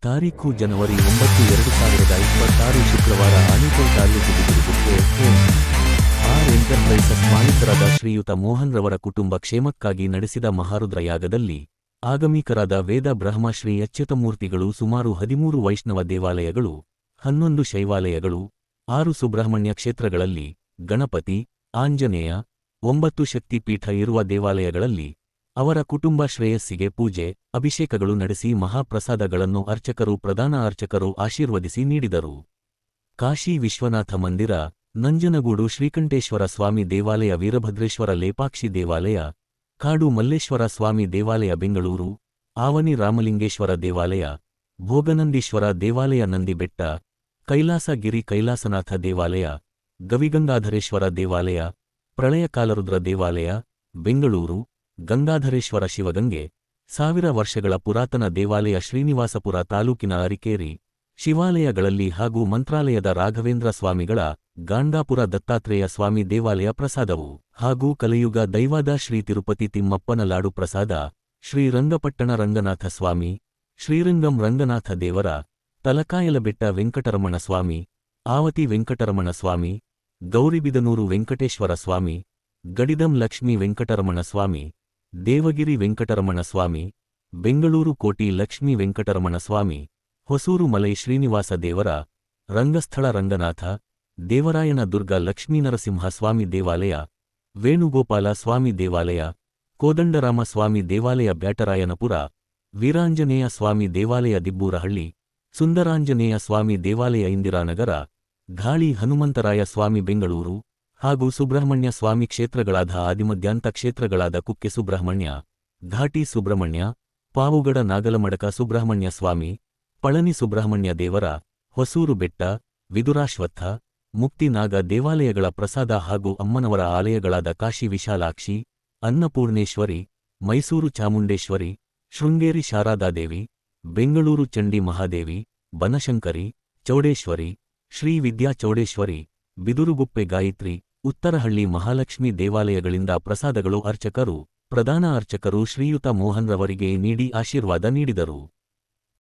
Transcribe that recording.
ತಾರೀಖು ಜನವರಿ 9, 2026 ಶುಕ್ರವಾರ Anekal taluk ಬಿದಿರುಗುಪ್ಪೆ R enterprises ಮಾಲೀಕರಾದ ಶ್ರೀಯುತ ಮೋಹನ್ ರವರ ಕುಟುಂಬ ಕ್ಷೇಮಕ್ಕಾಗಿ ನಡೆಸಿದ ಮಹಾರುದ್ರ ಯಾಗದಲ್ಲಿ ಆಗಮಿಕರಾದ ವೇದ ಬ್ರಹ್ಮ ಶ್ರೀ ಅಚ್ಯುತಮೂರ್ತಿಗಳು ಸುಮಾರು 13 ವೈಷ್ಣವ ದೇವಾಲಯಗಳು, 11 ಶೈವಾಲಯಗಳು, 6 ಸುಬ್ರಹ್ಮಣ್ಯ ಕ್ಷೇತ್ರಗಳಲ್ಲಿ, ಗಣಪತಿ, ಆಂಜನೇಯ, 9 ಶಕ್ತಿಪೀಠ ಇರುವ ದೇವಾಲಯಗಳಲ್ಲಿ ಅವರ ಕುಟುಂಬ ಶ್ರೇಯಸ್ಸಿಗೆ ಪೂಜೆ, ಅಭಿಷೇಕಗಳು ನಡೆಸಿ ಮಹಾಪ್ರಸಾದಗಳನ್ನು ಅರ್ಚಕರು ಪ್ರಧಾನ ಅರ್ಚಕರು ಆಶೀರ್ವದಿಸಿ ನೀಡಿದರು. ಕಾಶಿ ವಿಶ್ವನಾಥ ಮಂದಿರ, ನಂಜನಗೂಡು ಶ್ರೀಕಂಠೇಶ್ವರ ಸ್ವಾಮಿ ದೇವಾಲಯ, ವೀರಭದ್ರೇಶ್ವರ ಲೇಪಾಕ್ಷಿ ದೇವಾಲಯ, ಕಾಡು ಮಲ್ಲೇಶ್ವರ ಸ್ವಾಮಿ ದೇವಾಲಯ ಬೆಂಗಳೂರು, ಆವನಿ ರಾಮಲಿಂಗೇಶ್ವರ ದೇವಾಲಯ, ಭೋಗನಂದೀಶ್ವರ ದೇವಾಲಯ ನಂದಿಬೆಟ್ಟ, ಕೈಲಾಸಗಿರಿ ಕೈಲಾಸನಾಥ ದೇವಾಲಯ, ಗವಿಗಂಗಾಧರೇಶ್ವರ ದೇವಾಲಯ, ಪ್ರಳಯಕಾಲರುದ್ರ ದೇವಾಲಯ, ಬೆಂಗಳೂರು, ಗಂಗಾಧರೇಶ್ವರ ಶಿವಗಂಗೆ, 1000 ವರ್ಷಗಳ ಪುರಾತನ ದೇವಾಲಯ ಶ್ರೀನಿವಾಸಪುರ ತಾಲೂಕಿನ ಅರಿಕೇರಿ ಶಿವಾಲಯಗಳಲ್ಲಿ ಹಾಗೂ ಮಂತ್ರಾಲಯದ ರಾಘವೇಂದ್ರ ಸ್ವಾಮಿಗಳ ಗಾಂಡಾಪುರ ದತ್ತಾತ್ರೇಯ ಸ್ವಾಮಿ ದೇವಾಲಯ ಪ್ರಸಾದವು ಹಾಗೂ ಕಲಿಯುಗ ದೈವಾದ ಶ್ರೀ ತಿರುಪತಿ ತಿಮ್ಮಪ್ಪನ ಲಾಡು ಪ್ರಸಾದ, ಶ್ರೀರಂಗಪಟ್ಟಣ ರಂಗನಾಥ ಸ್ವಾಮಿ, ಶ್ರೀರಂಗಂ ರಂಗನಾಥ ದೇವರ, ತಲಕಾಯಲಬೆಟ್ಟ ವೆಂಕಟರಮಣ ಸ್ವಾಮಿ, ಆವತಿ ವೆಂಕಟರಮಣ ಸ್ವಾಮಿ, ಗೌರಿಬಿದನೂರು ವೆಂಕಟೇಶ್ವರ ಸ್ವಾಮಿ, ಗಡಿದಂ ಲಕ್ಷ್ಮೀ ವೆಂಕಟರಮಣ ಸ್ವಾಮಿ, ದೇವಗಿರಿ ವೆಂಕಟರಮಣ ಸ್ವಾಮಿ, ಬೆಂಗಳೂರು ಕೋಟಿ ಲಕ್ಷ್ಮೀ ವೆಂಕಟರಮಣ ಸ್ವಾಮಿ, ಹೊಸೂರು ಮಲೈ ಶ್ರೀನಿವಾಸ ದೇವರ, ರಂಗಸ್ಥಳ ರಂಗನಾಥ, ದೇವರಾಯನ ದುರ್ಗ ಲಕ್ಷ್ಮೀನರಸಿಂಹ ಸ್ವಾಮಿ ದೇವಾಲಯ, ವೇಣುಗೋಪಾಲ ಸ್ವಾಮಿ ದೇವಾಲಯ, ಕೋದಂಡರಾಮ ಸ್ವಾಮಿ ದೇವಾಲಯ ಬ್ಯಾಟರಾಯನಪುರ, ವೀರಾಂಜನೇಯ ಸ್ವಾಮಿ ದೇವಾಲಯ ದಿಬ್ಬೂರಹಳ್ಳಿ, ಸುಂದರಾಂಜನೇಯ ಸ್ವಾಮಿ ದೇವಾಲಯ ಇಂದಿರಾನಗರ, ಘಾಳಿ ಹನುಮಂತರಾಯ ಸ್ವಾಮಿ ಬೆಂಗಳೂರು ಹಾಗೂ ಸುಬ್ರಹ್ಮಣ್ಯ ಸ್ವಾಮಿ ಕ್ಷೇತ್ರಗಳಾದ ಆದಿಮಧ್ಯಾಂತ ಕ್ಷೇತ್ರಗಳಾದ ಕುಕ್ಕೆ ಸುಬ್ರಹ್ಮಣ್ಯ, ಘಾಟಿ ಸುಬ್ರಹ್ಮಣ್ಯ, ಪಾವುಗಡ ನಾಗಲಮಡಕ ಸುಬ್ರಹ್ಮಣ್ಯ ಸ್ವಾಮಿ, ಪಳನಿ ಸುಬ್ರಹ್ಮಣ್ಯ ದೇವರ, ಹೊಸೂರು ಬೆಟ್ಟ, ವಿದುರಾಶ್ವತ್ಥ, ಮುಕ್ತಿನಾಗ ದೇವಾಲಯಗಳ ಪ್ರಸಾದ ಹಾಗೂ ಅಮ್ಮನವರ ಆಲಯಗಳಾದ ಕಾಶಿ ವಿಶಾಲಾಕ್ಷಿ, ಅನ್ನಪೂರ್ಣೇಶ್ವರಿ, ಮೈಸೂರು ಚಾಮುಂಡೇಶ್ವರಿ, ಶೃಂಗೇರಿ ಶಾರದಾದೇವಿ, ಬೆಂಗಳೂರು ಚಂಡಿ ಮಹಾದೇವಿ, ಬನಶಂಕರಿ, ಚೌಡೇಶ್ವರಿ, ಶ್ರೀ ವಿದ್ಯಾ ಚೌಡೇಶ್ವರಿ, ಬಿದುರುಗುಪ್ಪೆ ಗಾಯತ್ರಿ, ಉತ್ತರಹಳ್ಳಿ ಮಹಾಲಕ್ಷ್ಮಿ ದೇವಾಲಯಗಳಿಂದ ಪ್ರಸಾದಗಳು ಅರ್ಚಕರು ಪ್ರಧಾನ ಅರ್ಚಕರು ಶ್ರೀಯುತ ಮೋಹನ್ ರವರಿಗೆ ನೀಡಿ ಆಶೀರ್ವಾದ ನೀಡಿದರು.